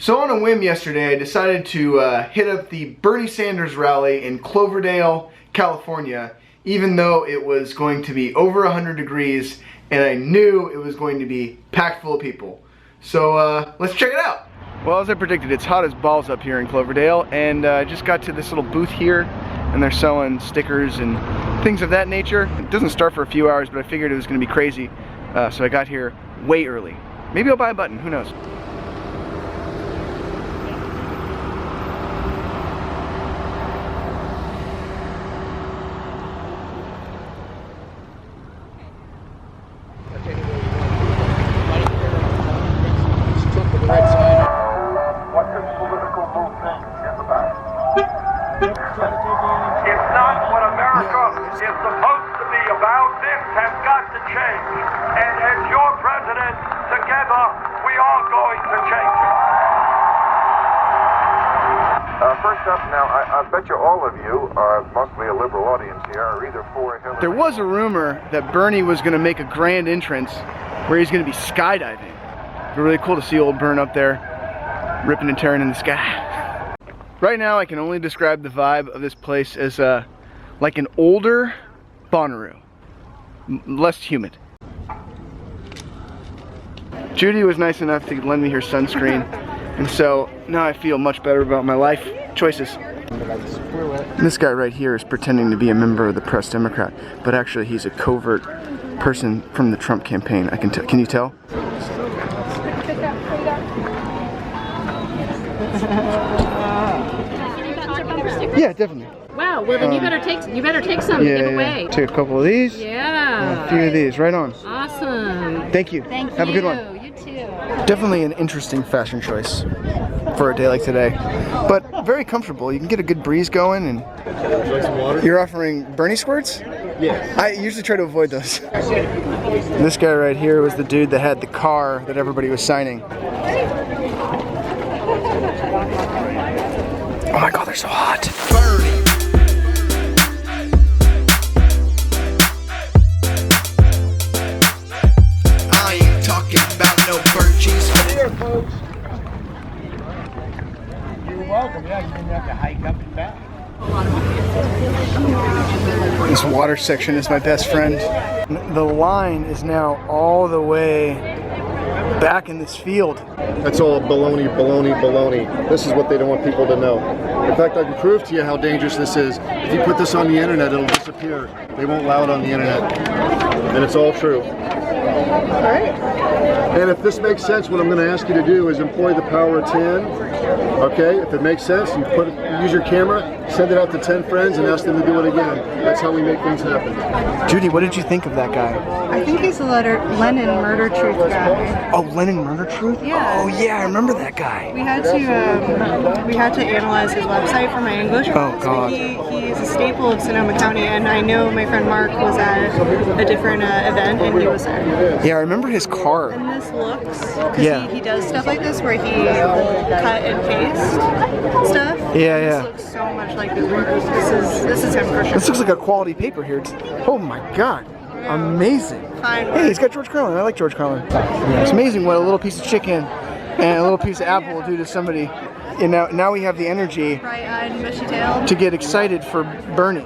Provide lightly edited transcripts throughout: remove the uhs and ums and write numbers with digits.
So on a whim yesterday, I decided to hit up the Bernie Sanders rally in Cloverdale, California, even though it was going to be over 100 degrees and I knew it was going to be packed full of people. So let's check it out. Well, as I predicted, it's hot as balls up here in Cloverdale, and I just got to this little booth here and they're selling stickers and things of that nature. It doesn't start for a few hours, but I figured it was going to be crazy, so I got here way early. Maybe I'll buy a button, who knows. It's not what America is supposed to be about. This has got to change. And as your president, together, we are going to change it. First up now, I bet you all of you, mostly a liberal audience here, are either for Hillary. There was a rumor that Bernie was going to make a grand entrance where he's going to be skydiving. It'd be really cool to see old Bern up there, ripping and tearing in the sky. Right now, I can only describe the vibe of this place as like an older Bonnaroo, less humid. Judy was nice enough to lend me her sunscreen, and so now I feel much better about my life choices. This guy right here is pretending to be a member of the Press Democrat, but actually he's a covert person from the Trump campaign. I can tell. Can you tell? Yeah, definitely. Wow, well then you better take some to give away. Take a couple of these. Yeah. And a few of these, right on. Awesome. Thank you. Have a good one. You too. Definitely an interesting fashion choice for a day like today, but very comfortable. You can get a good breeze going, and you're offering Bernie squirts? Yes. I usually try to avoid those. This guy right here was the dude that had the car that everybody was signing. Oh my god, they're so hot. Bernie. I ain't talking about no burnt cheese. Here, folks. You're welcome. Yeah, you didn't have to hike up and down. This water section is my best friend. The line is now all the way back in this field. That's all baloney, baloney, baloney. This is what they don't want people to know. In fact, I can prove to you how dangerous this is. If you put this on the internet, it'll disappear. They won't allow it on the internet. And it's all true. And if this makes sense, what I'm going to ask you to do is employ the power of 10. Okay? If it makes sense, you use your camera, send it out to 10 friends, and ask them to do it again. That's how we make things happen. Judy, what did you think of that guy? I think he's a Lenin Murder Truth guy. Oh, Lenin Murder Truth? Yeah. Oh yeah, I remember that guy. We had to analyze his website for my English class. Oh god. He's a staple of Sonoma County, and I know my friend Mark was at a different event, and he was there. Yeah, I remember his car. And this looks, because he does stuff like this where he will cut and paste stuff. Yeah, This looks so much like Gooberz. This is him for sure. This looks like a quality paper here. Oh my god. Amazing. Fine. Hey, he's got George Carlin. I like George Carlin. It's amazing what a little piece of chicken and a little piece of apple will do to somebody. And now we have the energy Bright-eyed, bushy-tailed. to get excited for Bernie.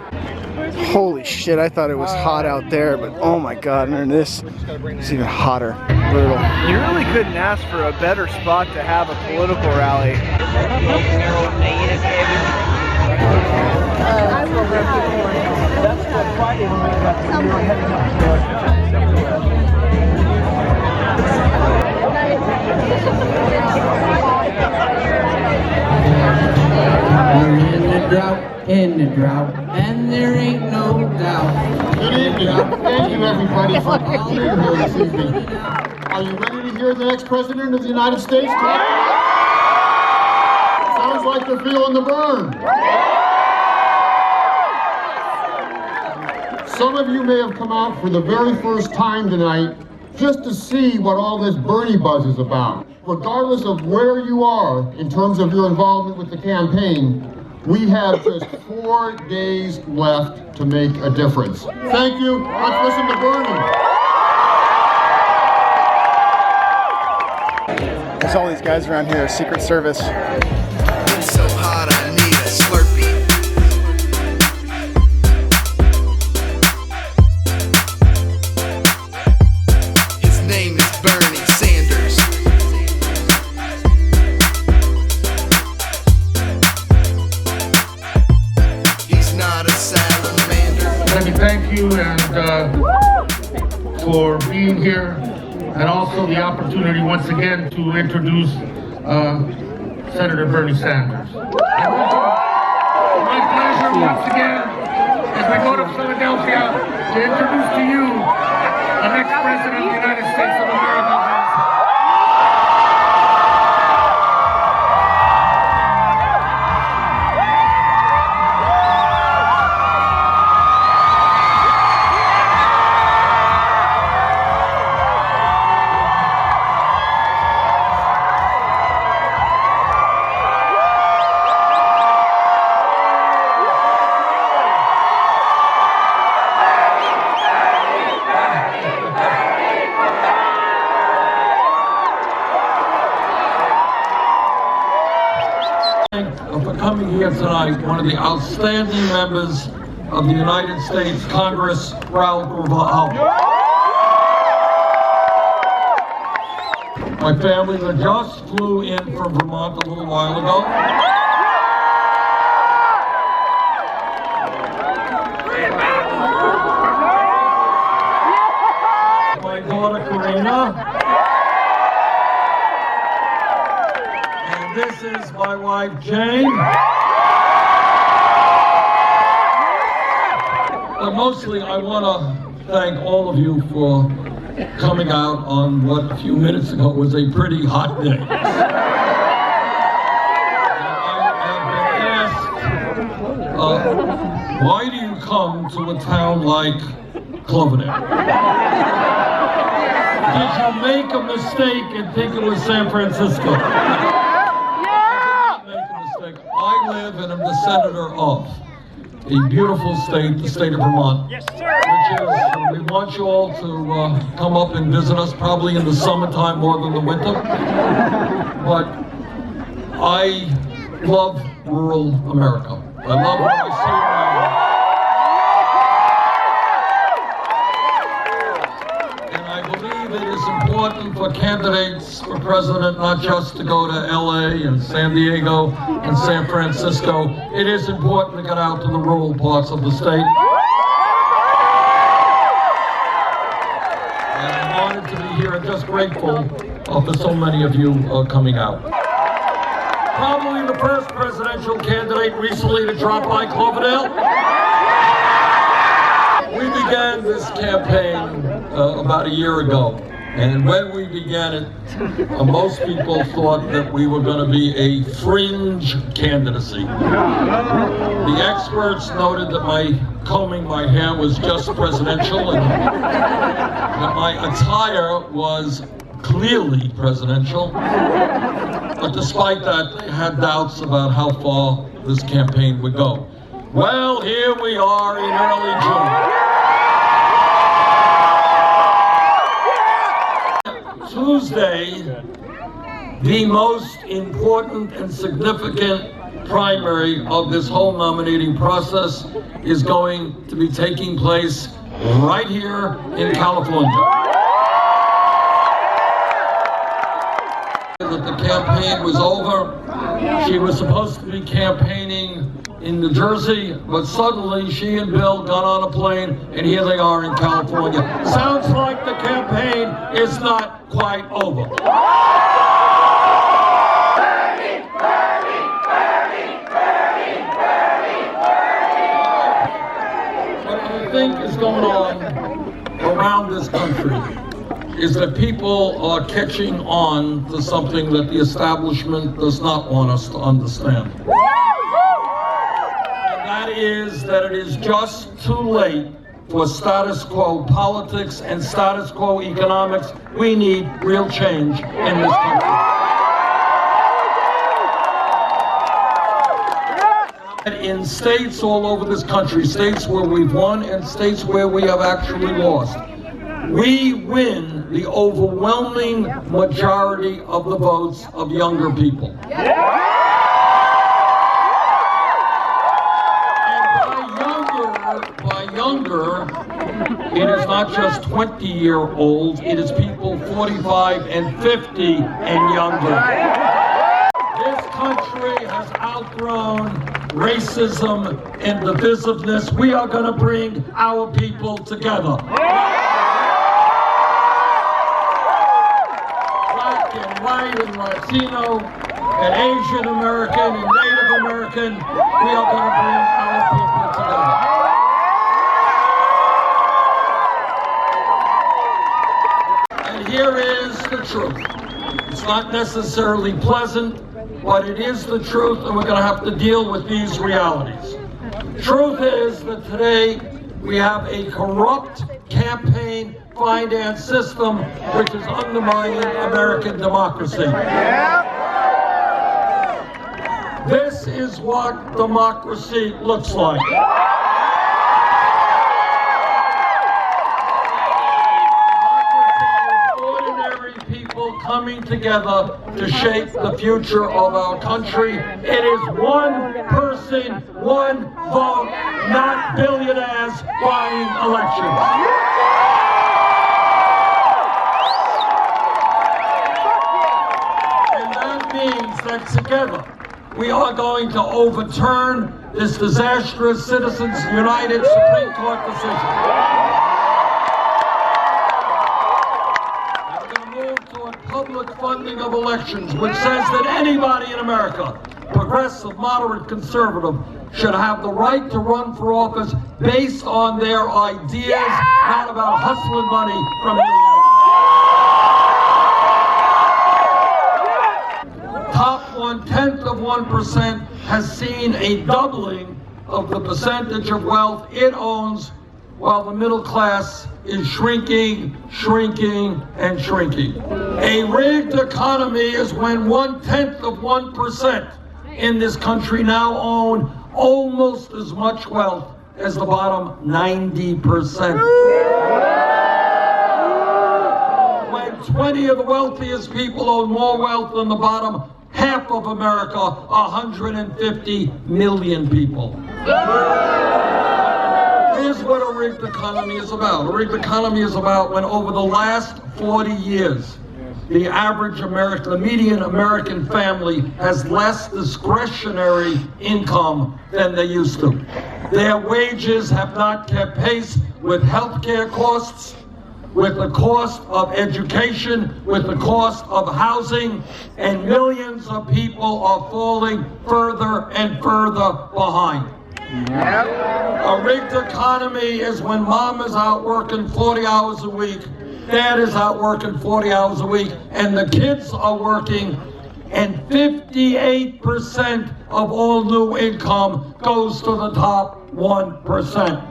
Holy shit, I thought it was hot out there, but oh my god, under this, it's even hotter. Brutal. You really couldn't ask for a better spot to have a political rally. That's what Friday when we got in the drought, and there ain't no doubt. Good evening. Thank you, everybody, for being here this evening. Are you ready to hear the next president of the United States talk? Sounds like they're feeling the burn. Some of you may have come out for the very first time tonight just to see what all this Bernie buzz is about. Regardless of where you are in terms of your involvement with the campaign, we have just 4 days left to make a difference. Thank you. Let's listen to Bernie. There's all these guys around here, Secret Service. It's so hot, I need a Slurpee. His name is Bernie Sanders. He's not a salamander. Let me thank you and for being here, and also the opportunity once again to introduce Senator Bernie Sanders. My pleasure once again as we go to Philadelphia to introduce to you the next President of the United States of America. For coming here tonight, one of the outstanding members of the United States Congress, CLOVERDALE. My family that just flew in from Vermont a little while ago. My daughter Karina. This is my wife, Jane. But mostly, I want to thank all of you for coming out on what a few minutes ago was a pretty hot day. I have been asked, why do you come to a town like Cloverdale? Did you make a mistake and think it was San Francisco? I live and am the senator of a beautiful state, the state of Vermont. Yes, sir. Which is, we want you all to come up and visit us, probably in the summertime more than the winter. But I love rural America. I love what I see around. And I believe it is important for candidates for president not just to go to LA and San Diego and San Francisco. It is important to get out to the rural parts of the state. And I'm honored to be here and just grateful for so many of you coming out. Probably the first presidential candidate recently to drop by Cloverdale. We began this campaign about a year ago. And when we began it, most people thought that we were going to be a fringe candidacy. The experts noted that my combing my hair was just presidential and that my attire was clearly presidential. But despite that, they had doubts about how far this campaign would go. Well, here we are in early June. Tuesday, the most important and significant primary of this whole nominating process is going to be taking place right here in California. That the campaign was over. She was supposed to be campaigning in New Jersey, but suddenly she and Bill got on a plane and here they are in California. Sounds like the campaign is not quite over. Bernie, Bernie, Bernie, Bernie, Bernie, Bernie. What I think is going on around this country is that people are catching on to something that the establishment does not want us to understand. Is that it is just too late for status quo politics and status quo economics. We need real change in this country. In states all over this country, states where we've won and states where we have actually lost, we win the overwhelming majority of the votes of younger people. And by younger, it is not just 20-year-olds, it is people 45 and 50 and younger. This country has outgrown racism and divisiveness. We are going to bring our people together. Black and white and Latino and Asian American and Native American, we are going to bring our people together. And here is the truth. It's not necessarily pleasant, but it is the truth, and we're going to have to deal with these realities. Truth is that today we have a corrupt campaign finance system which is undermining American democracy. This is what democracy looks like. Coming together to shape the future of our country. It is one person, one vote, not billionaires buying elections. And that means that together we are going to overturn this disastrous Citizens United Supreme Court decision. Public funding of elections, which says that anybody in America, progressive, moderate, conservative, should have the right to run for office based on their ideas, not about hustling money from millionaires. Top 0.1% has seen a doubling of the percentage of wealth it owns, while the middle class is shrinking, shrinking, and shrinking. A rigged economy is when 0.1% in this country now own almost as much wealth as the bottom 90%. When 20 of the wealthiest people own more wealth than the bottom half of America, 150 million people. Here's what a rigged economy is about. A rigged economy is about when over the last 40 years, the average American, the median American family has less discretionary income than they used to. Their wages have not kept pace with healthcare costs, with the cost of education, with the cost of housing, and millions of people are falling further and further behind. A rigged economy is when mom is out working 40 hours a week, dad is out working 40 hours a week, and the kids are working, and 58% of all new income goes to the top 1%.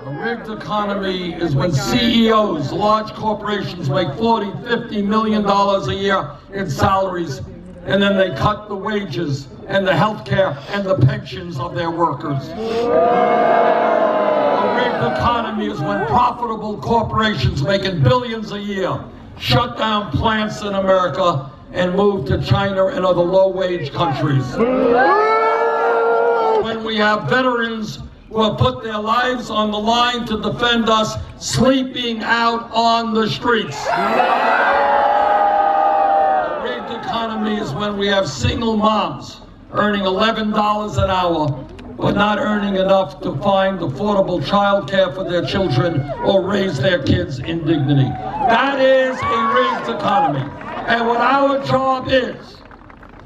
A rigged economy is when CEOs, large corporations, make $40, $50 million a year in salaries, and then they cut the wages and the health care and the pensions of their workers. A rigged economy is when profitable corporations making billions a year shut down plants in America and move to China and other low-wage countries. When we have veterans who have put their lives on the line to defend us sleeping out on the streets. Economy is when we have single moms earning $11 an hour but not earning enough to find affordable child care for their children or raise their kids in dignity. That is a rigged economy. And what our job is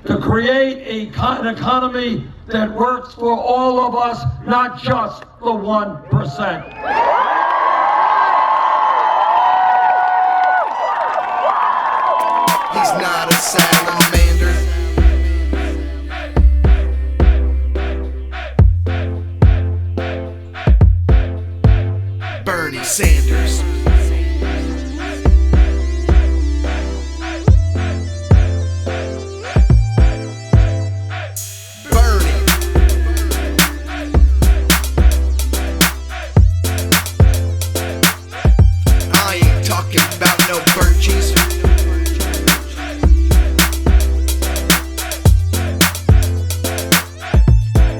to create an economy that works for all of us, not just the 1%. He's not a salamander. Bernie Sanders. Bernie. talking about no burnt cheese.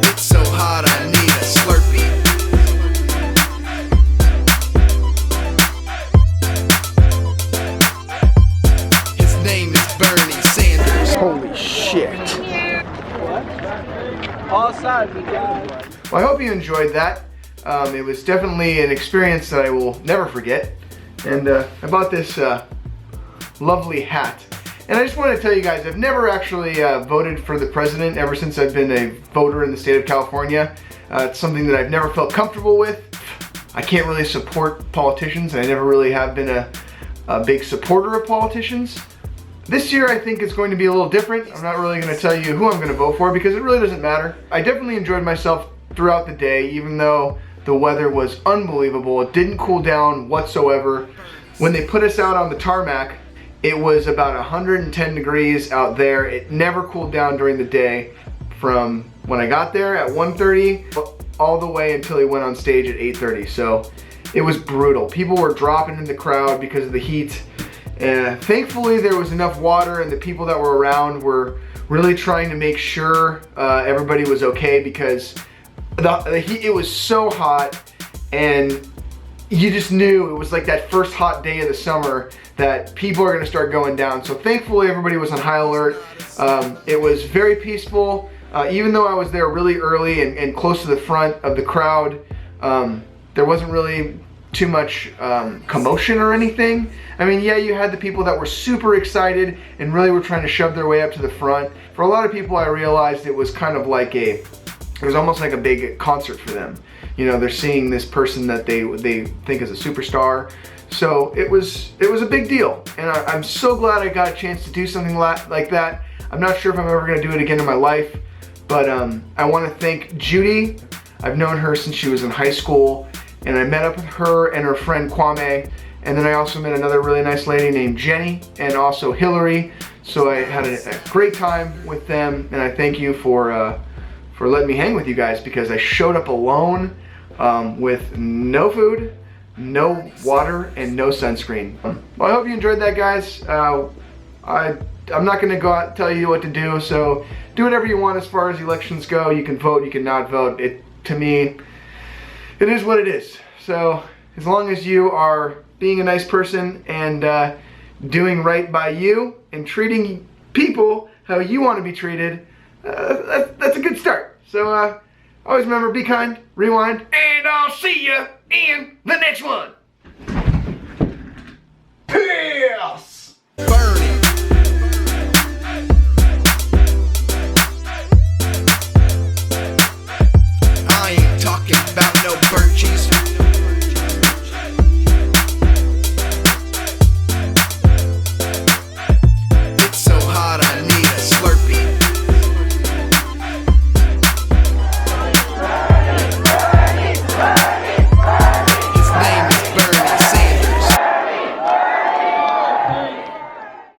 It's so hot I need a Slurpee. His name is Bernie Sanders. Holy shit. Well, I hope you enjoyed that. It was definitely an experience that I will never forget. And I bought this lovely hat. And I just want to tell you guys, I've never actually voted for the president ever since I've been a voter in the state of California. It's something that I've never felt comfortable with. I can't really support politicians, and I never really have been a big supporter of politicians. This year I think it's going to be a little different. I'm not really going to tell you who I'm going to vote for because it really doesn't matter. I definitely enjoyed myself throughout the day, even though the weather was unbelievable. It didn't cool down whatsoever. When they put us out on the tarmac, it was about 110 degrees out there. It never cooled down during the day from when I got there at 1:30 all the way until he went on stage at 8:30. So it was brutal. People were dropping in the crowd because of the heat. And thankfully there was enough water, and the people that were around were really trying to make sure everybody was okay, because the heat, it was so hot, and you just knew it was like that first hot day of the summer that people are going to start going down. So thankfully everybody was on high alert. It was very peaceful. Even though I was there really early and close to the front of the crowd, there wasn't really too much commotion or anything. I mean, yeah, you had the people that were super excited and really were trying to shove their way up to the front. For a lot of people, I realized it was kind of like it was almost like a big concert for them. You know, they're seeing this person that they think is a superstar. So it was a big deal, and I'm so glad I got a chance to do something like that. I'm not sure if I'm ever going to do it again in my life, but I want to thank Judy. I've known her since she was in high school, and I met up with her and her friend Kwame, and then I also met another really nice lady named Jenny, and also Hillary. So I had a great time with them, and I thank you for letting me hang with you guys, because I showed up alone with no food, no water, and no sunscreen. Well, I hope you enjoyed that, guys. I'm not gonna go out and tell you what to do, so do whatever you want as far as elections go. You can vote, you can not vote. To me, it is what it is. So as long as you are being a nice person and doing right by you and treating people how you want to be treated, that's a good start. So always remember, be kind, rewind, and I'll see you in the next one.